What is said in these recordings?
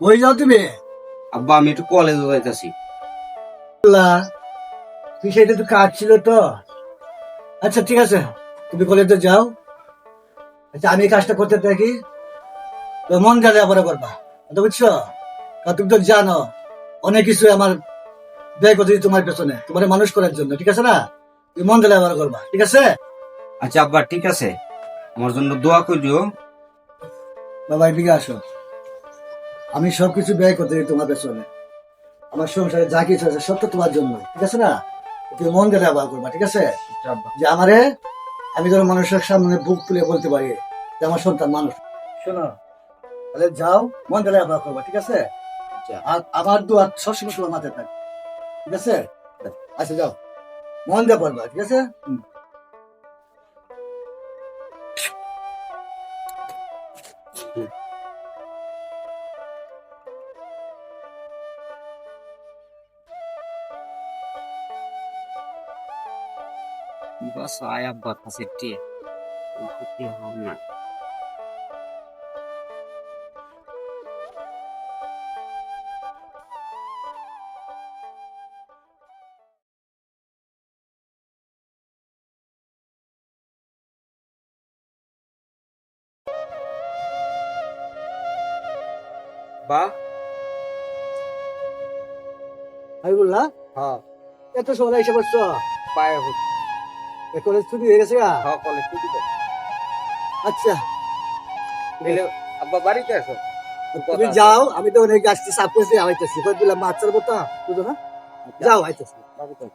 কই যাও তুমি? আব্বা আমি একটু কলেজে যাইতেছি। তুই সেটা তো কাজ ছিল তো। আচ্ছা ঠিক আছে, তুমি কলেজে যাও। আচ্ছা আমি এই কাজটা করতে থাকি, তো মন গেলে আবার করবা, কথা বুঝছো? কারণ তুমি তো জানো অনেক কিছু আমার ব্যয় করতে তোমার পেছনে, তোমার মানুষ করার জন্য, ঠিক আছে না? তুমি মন গেলে আবার করবা, ঠিক আছে? আচ্ছা আব্বা ঠিক আছে, আমার জন্য দোয়া করিও। বাবা এদিকে আসো। আমি সবকিছু ব্যয় করতে তোমার পেছনে, আমার সংসারে যা কিছু আছে সব তো তোমার জন্য, ঠিক আছে না? তুমি মন গেলে আবার করবা, ঠিক আছে? আচ্ছা আব্বা। যে আমারে আমি যেন মানুষের সামনে বুক তুলে বলতে পারি যে আমার সন্তান মানুষ। শোনো, তাহলে যাও, মন গেলে আবার করবা, ঠিক আছে? আচ্ছা। আর আমার দোয়া সবসময় তোমার মাথায় থাকে, ঠিক আছে? আচ্ছা যাও, মন দিয়ে পড়বা, ঠিক আছে? বাস আয় আব্বার কাছে টিয়ে কি হল না। বা আমি বললাম হ্যাঁ এত সময় এসে বসছো, পায়ে হচ্ছে। কলেজ ছুটি হয়ে গেছে গা? হ্যাঁ কলেজ ছুটি তো। আচ্ছা এলে আব্বা বাড়িতে আসো। তুমি যাও, আমি তো অনেক আসছি, সাপ করেছি আইতেছি, দিলাম বাচ্চার মতো, বুঝো না? যাও আইতেছি। বাড়িতে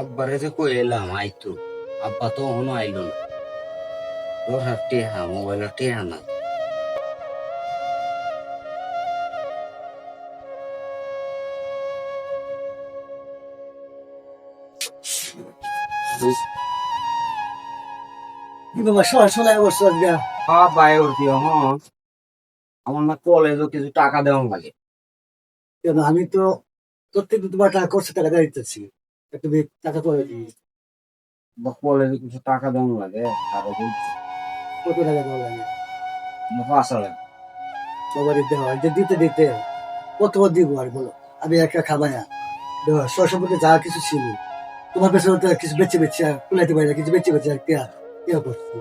আব্বারে যে কই এলাম আইতো, আব্বা তো এখনো আইলো না। ওর হাত টেহা মোবাইলের টেহা না। কিন্তু সবাই বসছো আজকে। হ্যাঁ পায়ে উঠি হ্যাঁ। আমার না কলেজও কিছু টাকা দেওয়া লাগে। কেন আমি তো প্রত্যেকদিন তোমার টাকা করছে, টাকা দিয়ে দিতেছি, তুমি টাকা করে দিই। বা কলেজে কিছু টাকা দেওয়া লাগে, তারও বলছি কত টাকা দেওয়া লাগে? 5,000। বাবা দিতে হয়, যে দিতে দিতে কতবার দিব আর বলো? আমি একা খাবাই না, সম্পর্কে যা কিছু ছিল তোমার পেছনে তো কিছু বেঁচে বেঁচে কুলাইতে পারি না, কিছু বেঁচে বেঁচে কেয়া কেয়া করছি।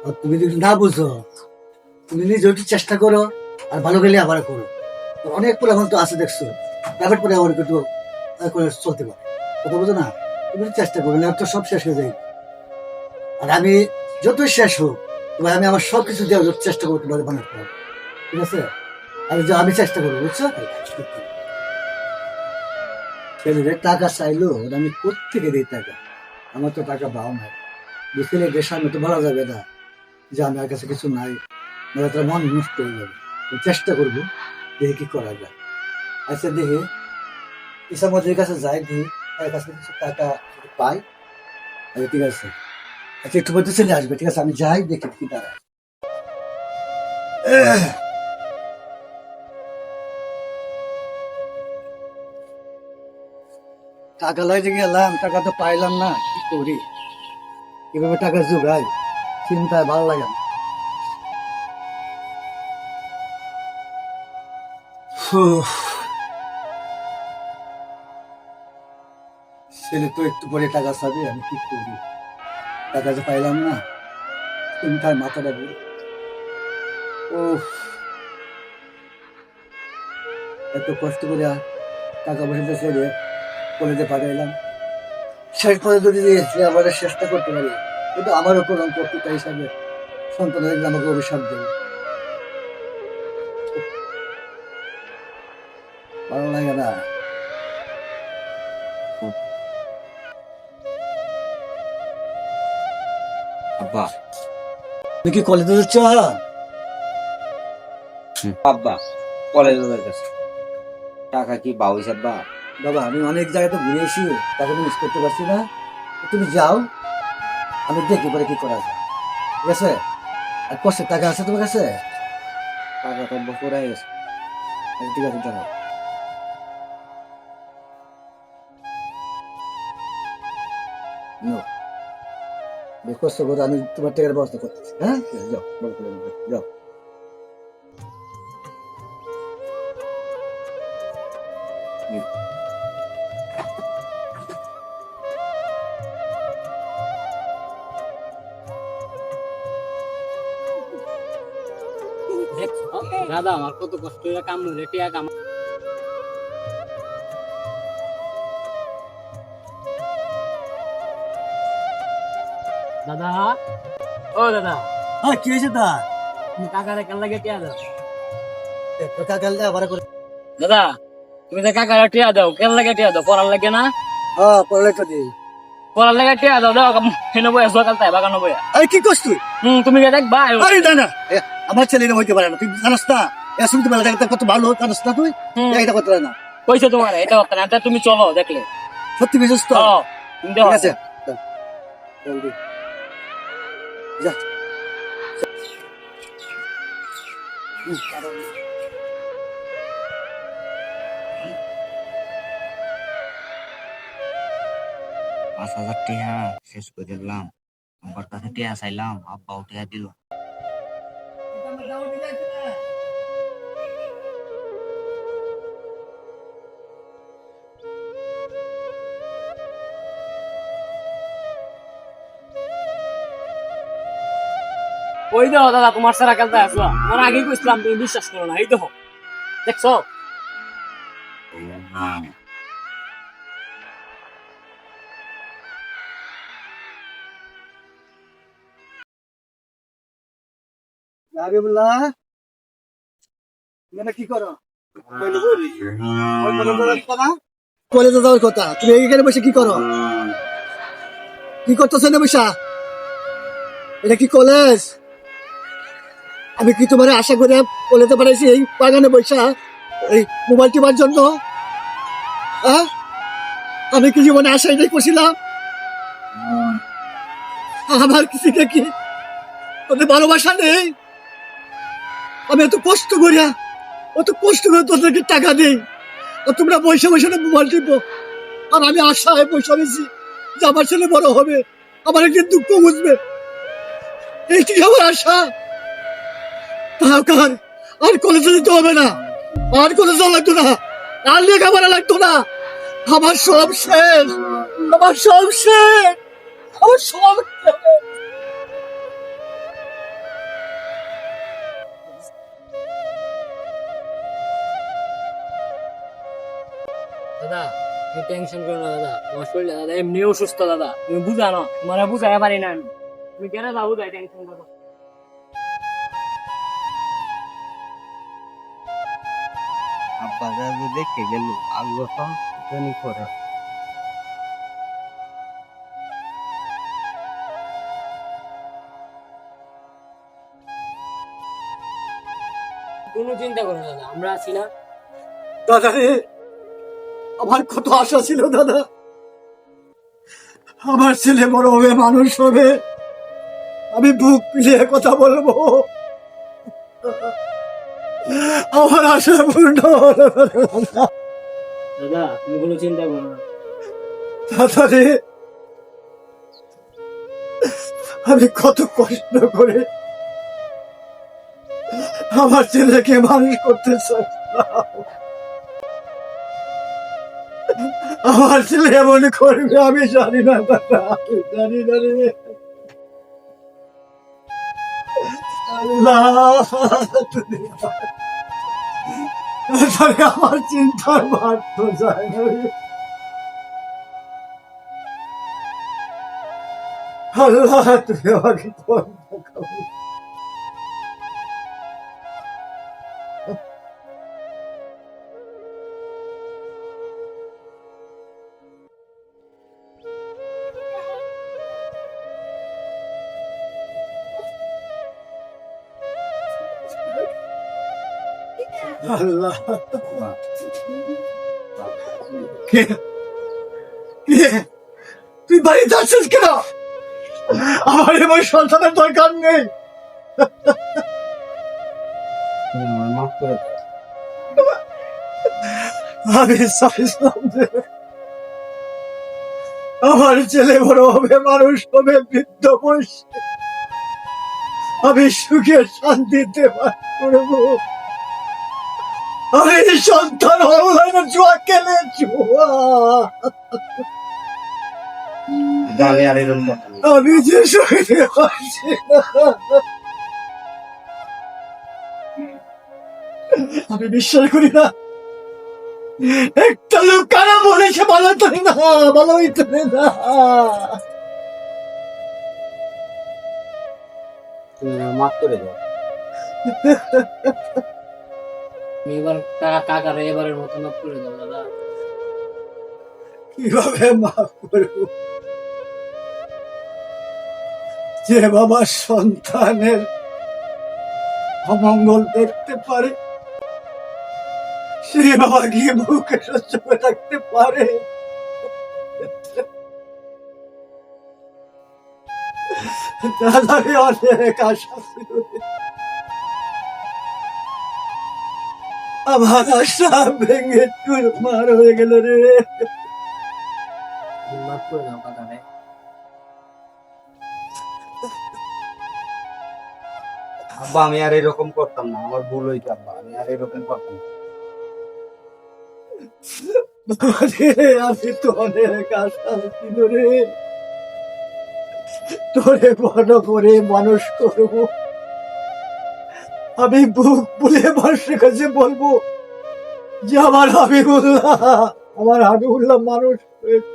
আর তুমি যদি না বুঝো, তুমি নিজে একটু চেষ্টা করো, আর ভালো গেলে আবার করো। অনেক এখন তো আছে দেখছো, প্রাইভেট পরে আবার একটু করে চলতে পারে, কথা বুঝো না? তুমি একটু চেষ্টা করো, না তো সব শেষ হয়ে যায়। আর আমি যতই শেষ হোক, এবার আমি আমার সব কিছু দেওয়ার চেষ্টা করবো তোমাদের বানাতে হবে, ঠিক আছে? আর যে আমি চেষ্টা করবো, বুঝছো? ছেলেরে টাকা চাইলো, ওটা আমি কোথেকে দিই টাকা? আমার তো টাকা পাও নাই, বিকেলে দেশ সামনে তো বলা যাবে না যে আমার কাছে কিছু নাই, মানে তার মন নষ্ট হয়ে যাবে। তো চেষ্টা করবো, দেখি কি করা যায়। আচ্ছা দেখি ইসামদের কাছে যাই, দেখি তার কাছে কিছু টাকা যদি পাই। আচ্ছা ঠিক আছে, আচ্ছা একটু মধ্যে চলে আসবে, ঠিক আছে? আমি যাই, দেখি কি দাঁড়ায়। টাকা লাইতে গেলাম, টাকা তো পাইলাম না, কি করি? কিভাবে টাকা জোগাই, চিন্তায় ভালো লাগে না। উফ, ছেলে তো একটু পরে টাকা চাবে, আমি কি করি? টাকা তো পাইলাম না, চিন্তায় মাথাটা ঘুরে। ও, এত কষ্ট করে টাকা পয়সা ছেড়ে কলেজে পাঠাইলাম, শেষ পর্যন্ত যদি সে আবার চেষ্টা করতে পারি, কিন্তু আমারও কোনো কর্তৃত্ব হিসাবে সন্তানের আমাকে অভিশাপ দেবে, ভালো লাগে না। আব্বা তুই কি কলেজে যাচ্ছ? আব্বা কলেজে যাইতেছে, টাকা কি বাউ হিসাব বা? বাবা আমি অনেক জায়গায় তো ঘুরে এসি, তাকে মিস করতে পারছি না। তুমি যাও, আমি দেখি পরে কি করা যায়, ঠিক আছে? আর কষ্টের টাকা আছে তোমার কাছে? টাকা তো বছর হয়ে গেছে। আচ্ছা, ঠিক আছে দাঁড়াও। নাও, বেশ কষ্ট করে আমি তোমার টাকার ব্যবস্থা করতেছি। হ্যাঁ ঠিক আছে, যাও বড় করে নিবে, যাও। হুম। দাদা আমার কত কষ্ট হইয়া কাম হইলে টিয়া কাম। দাদা, ও দাদা, হ্যাঁ কি হয়েছে তা? তুমি কাকারে কেন লাগে টিয়া দাও? টাকা আবার করে। দাদা তুমি যে কাকারে টিয়া দাও কেন লাগে টিয়া দাও? পড়ার লাগে না? হ্যাঁ পড়লে তো দিই। পড়ার লাগে টিয়া দাও, দাও হেন বইয়া সকাল তাই বাগানো বইয়া। আরে কি করছ তুই? তুমি কে দেখবা? আরে না না, আমার ছেলে এরকম হইতে পারে না, তুই জানাস না? শুনতে বেলা দেখতে কত ভালো, জানাস না তুই? এটা করতে পারে না। কইছে তোমার এটা হতো না, তা তুমি চলো দেখলে। সত্যি বিশেষ তো? ও, তুমি দেখো। ঠিক আছে যা। পাঁচ হাজার টিয়া শেষ করে দিলাম, আব্বার কাছে টিয়া চাইলাম, আব্বাও টিয়া দিল। ওই দেখো দাদা তোমার সারা খেলতে আসলো, আমার আগে কইছিলাম তুমি বিশ্বাস করো না, এই দেখো দেখছো? হাবিবুল্লাহ, তুমি কি করো? কলেজে যাওয়ার কথা, তুমি এখানে বসে কি করো? কি করতেছো না বসা? এটা কি কলেজ? আমি কি তোমার আশা করে কলেজে পাঠাইছি এই বাগানে বসা এই মোবাইল টিপার জন্য? হ্যাঁ, আমি কি জীবনে আশাই নাই করছিলাম? আমার কিছু কি তোদের ভালোবাসা নেই? আমি এত কষ্ট করিয়া, তোদেরকে টাকা দিই, আর তোমরা বসে বসে মোবাইল টিপো। আর আমি আশায় বসে রয়েছি যে আমার ছেলে বড় হবে, আমার একদিন দুঃখ বুঝবে, এইটি আমার আশা। তার আর কলেজে যেতে হবে না, আর কলেজে লাগতো না, আর লেখাপড়া লাগতো না। আমার সব শেষ, আমার সব শেষ, আমার সব শেষ। দাদা তুমি টেনশন করো না দাদা, তোমার শরীরে দাদা এমনি অসুস্থ দাদা, তুমি বুঝানো তোমার বুঝাই পারি না আমি। তুমি কেন যাবো তাই টেনশন করো? আব্বা যাবে দেখে গেল, আল্লাহ তো জানি করে। কোনো চিন্তা করো না দাদা, আমরা আছি না। দাদা রে, আমার কত আশা ছিল দাদা, আমার ছেলে বড় হবে, মানুষ হবে, আমি বুক পিলিয়ে কথা বলবো, আমার আশা পূর্ণ হলো না। দাদা তুমি কোনো চিন্তা করো না। দাদা রে, আমি কত কষ্ট করে আমার ছেলেকে মানুষ করতে চাইছিলাম, আমার ছেলে এমন করবে আমি জানি না দাদা, আমি জানি না রে। আল্লাহ, তাহলে আমার চিন্তার বাদ তো যায় না রে। আল্লাহ তুমি আমাকে পথ দেখাও। আল্লাহ কে কে তুই বাড়িতে আসছিস কেন? আমার এবার সন্তানের দরকার নেই। তুমি আমার মাফ করে দাও। আমি চাইছিলাম যে আমার ছেলে বড় হবে, মানুষ হবে, বৃদ্ধ বয়সে আমি সুখে শান্তিতে বাস করবো। আমি সন্তান হলাম জুয়া খেলে, জুয়া। আমি আর এরকম কথা না। আমি যে সইতে পারছি না। আমি বিশ্বাস করি না একটা লোক কারা বলে সে ভালো তো না, ভালো হইতে না। তুমি আমার মাফ করে দাও। তুমি এবার কাকারে এবারের মতো মাফ করে দাও দাদা। কিভাবে মাফ করবো? যে বাবা সন্তানের অমঙ্গল দেখতে পারে, সে বাবা গিয়ে বুকে সহ্য থাকতে পারে? দাদারে অনেক আশা ছিল রে। আমার আশা ভেঙে চুরমার হয়ে গেল রে। তুমি মাফ করে দাও কাকারে। আব্বা আমি আর এরকম করতাম না, আমার ভুল হইতো আব্বা, আমি আর এরকম করতাম না। বাবারে, আমি তো অনেক আশা ছিল রে, তোরে বড় করে মানুষ করবো। আমি বুক বুলে মানুষের কাছে বলবো যে আমার হাবিবুল্লাহ মানুষ হয়েছে।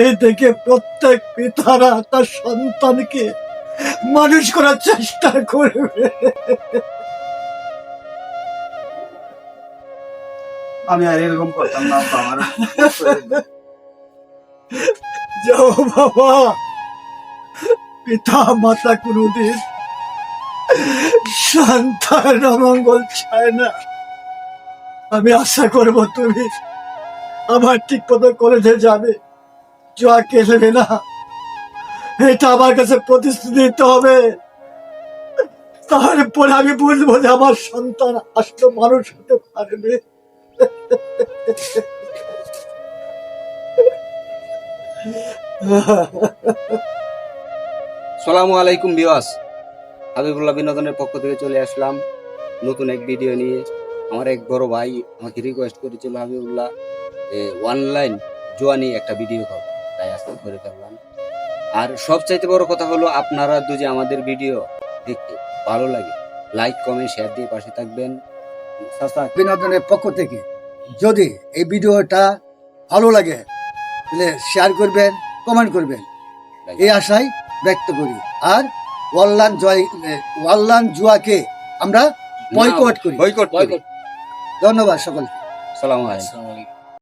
এই থেকে প্রত্যেক পিতারা তার সন্তানকে মানুষ করার চেষ্টা করবে। আমি আর এরকম করতাম না আব্বা, আমার মাফ করে দাও। যাও বাবা, পিতা মাতা কোনদিন সন্তান অমঙ্গল চায় না। আমি আশা করবো তুমি আমার ঠিক মতো কলেজে যাবে, জুয়া খেলবে না, এটা আমার কাছে প্রতিশ্রুতি দিতে হবে। তারপরে আমি বুঝবো যে আমার সন্তান আসলে মানুষ হতে পারবে। আসসালামু আলাইকুম ভিউয়ার্স, হাবিবুল্লাহ বিনোদনের পক্ষ থেকে চলে আসলাম নতুন এক ভিডিও নিয়ে। আমার এক বড় ভাই আমাকে রিকোয়েস্ট করেছিল হাবিবুল্লাহ অনলাইন জুয়া নিয়ে একটা ভিডিও করো, তাই আজকে করে ফেললাম। আর সবচাইতে বড় কথা হলো আপনারা যদি আমাদের ভিডিও দেখতে ভালো লাগে লাইক কমেন্ট শেয়ার দিয়ে পাশে থাকবেন। বিনোদনের পক্ষ থেকে যদি এই ভিডিওটা ভালো লাগে তাহলে শেয়ার করবেন, কমেন্ট করবেন, এই আশায় ব্যক্ত করি। আর অনলাইন জুয়াকে আমরা বয়কট করি। বয়কট করি। ধন্যবাদ সকলকে। আসসালামু আলাইকুম। আসসালামু আলাইকুম।